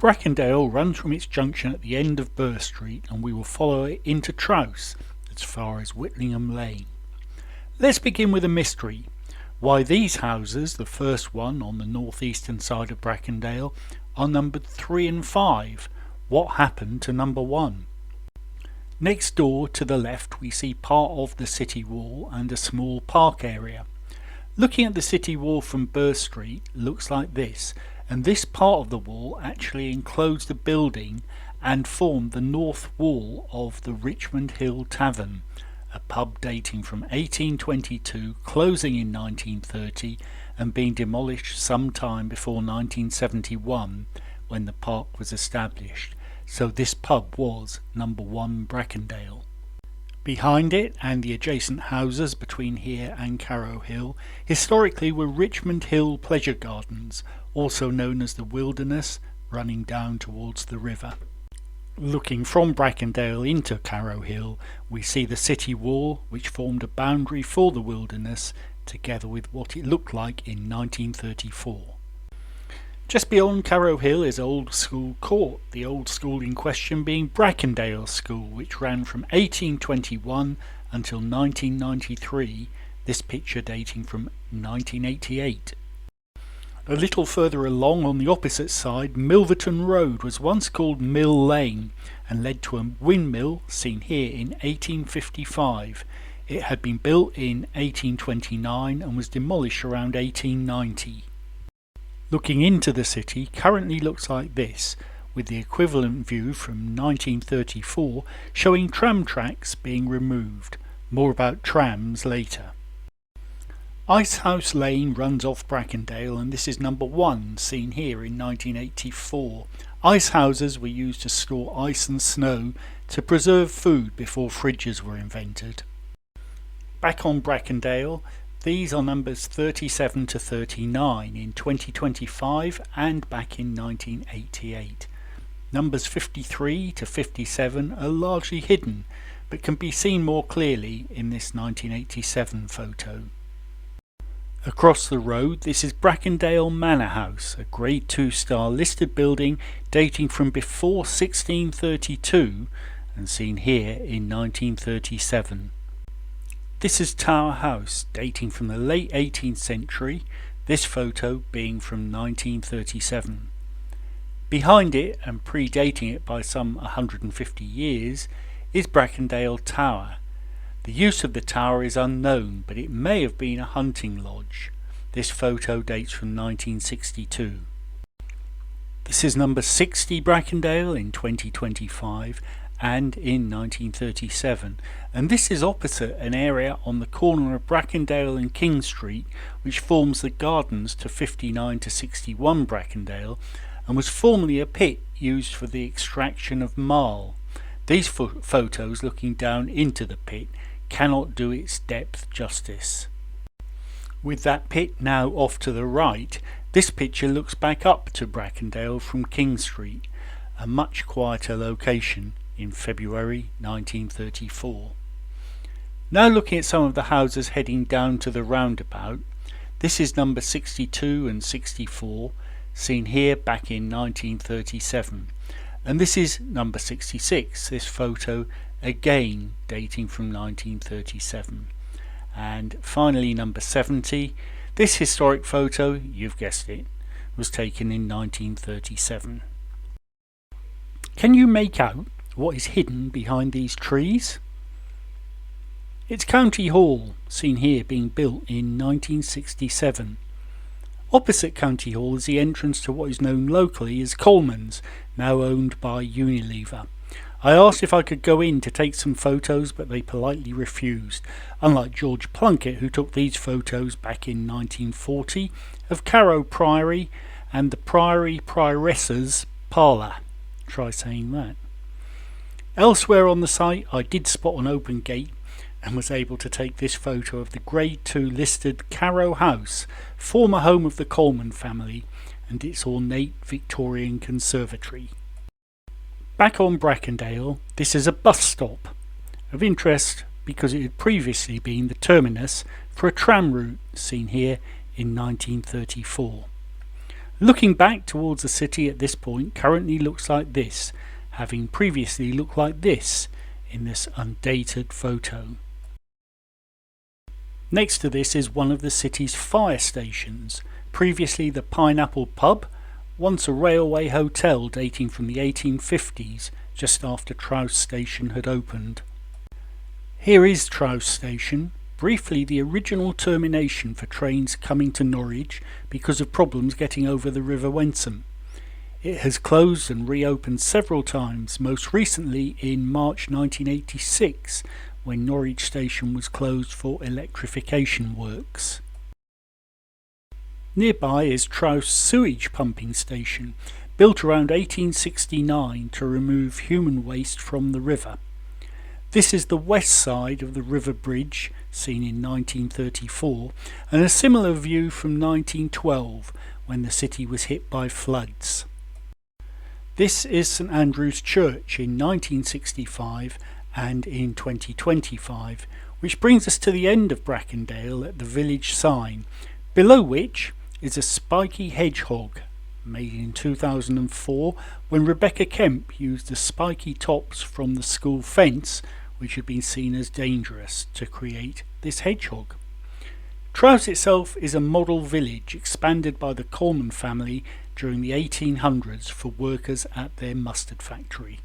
Bracondale runs from its junction at the end of Burr Street, and we will follow it into Trowse as far as Whitlingham Lane. Let's begin with a mystery. Why these houses, the first one on the northeastern side of Bracondale, are numbered 3 and 5. What happened to number 1? Next door to the left we see part of the city wall and a small park area. Looking at the city wall from Burr Street looks like this, and this part of the wall actually enclosed the building and formed the north wall of the Richmond Hill Tavern, a pub dating from 1822, closing in 1930 and being demolished sometime before 1971 when the park was established. So this pub was number 1 Bracondale. Behind it and the adjacent houses between here and Carrow Hill historically were Richmond Hill Pleasure Gardens, also known as the Wilderness, running down towards the river. Looking from Bracondale into Carrow Hill, we see the city wall, which formed a boundary for the Wilderness, together with what it looked like in 1934. Just beyond Carrow Hill is Old School Court, the old school in question being Bracondale School, which ran from 1821 until 1993, this picture dating from 1988. A little further along on the opposite side, Milverton Road was once called Mill Lane and led to a windmill seen here in 1855. It had been built in 1829 and was demolished around 1890. Looking into the city currently looks like this, with the equivalent view from 1934 showing tram tracks being removed. More about trams later. Icehouse Lane runs off Bracondale, and this is number 1, seen here in 1984. Ice houses were used to store ice and snow to preserve food before fridges were invented. Back on Bracondale, these are numbers 37 to 39 in 2025 and back in 1988. Numbers 53 to 57 are largely hidden, but can be seen more clearly in this 1987 photo. Across the road, this is Bracondale Manor House, a Grade 2 star listed building dating from before 1632 and seen here in 1937. This is Tower House, dating from the late 18th century, this photo being from 1937. Behind it, and predating it by some 150 years, is Bracondale Tower. The use of the tower is unknown, but it may have been a hunting lodge. This photo dates from 1962. This is number 60 Bracondale in 2025 and in 1937, and this is opposite an area on the corner of Bracondale and King Street which forms the gardens to 59 to 61 Bracondale and was formerly a pit used for the extraction of marl. These photos looking down into the pit cannot do its depth justice. With that pit now off to the right, this picture looks back up to Bracondale from King Street, a much quieter location in February 1934. Now looking at some of the houses heading down to the roundabout, this is number 62 and 64, seen here back in 1937, and this is number 66, this photo again dating from 1937. And finally number 70, this historic photo, you've guessed it, was taken in 1937. Can you make out what is hidden behind these trees? It's County Hall, seen here being built in 1967. Opposite County Hall is the entrance to what is known locally as Coleman's, now owned by Unilever. I asked if I could go in to take some photos, but they politely refused, unlike George Plunkett, who took these photos back in 1940 of Carrow Priory and the Priory Prioresses Parlour. Try saying that. Elsewhere on the site I did spot an open gate and was able to take this photo of the Grade 2 listed Carrow House, former home of the Coleman family, and its ornate Victorian conservatory. Back on Bracondale, this is a bus stop, of interest because it had previously been the terminus for a tram route seen here in 1934. Looking back towards the city at this point currently looks like this, having previously looked like this in this undated photo. Next to this is one of the city's fire stations, previously the Pineapple Pub, once a railway hotel dating from the 1850s, just after Trowse station had opened. Here is Trowse station, briefly the original termination for trains coming to Norwich because of problems getting over the River Wensum. It has closed and reopened several times, most recently in March 1986, when Norwich station was closed for electrification works. Nearby is Trowse sewage pumping station, built around 1869 to remove human waste from the river. This is the west side of the river bridge, seen in 1934, and a similar view from 1912, when the city was hit by floods. This is St Andrew's Church in 1965 and in 2025, which brings us to the end of Bracondale at the village sign, below which is a spiky hedgehog, made in 2004 when Rebecca Kemp used the spiky tops from the school fence, which had been seen as dangerous, to create this hedgehog. Trowse itself is a model village expanded by the Coleman family during the 1800s for workers at their mustard factory.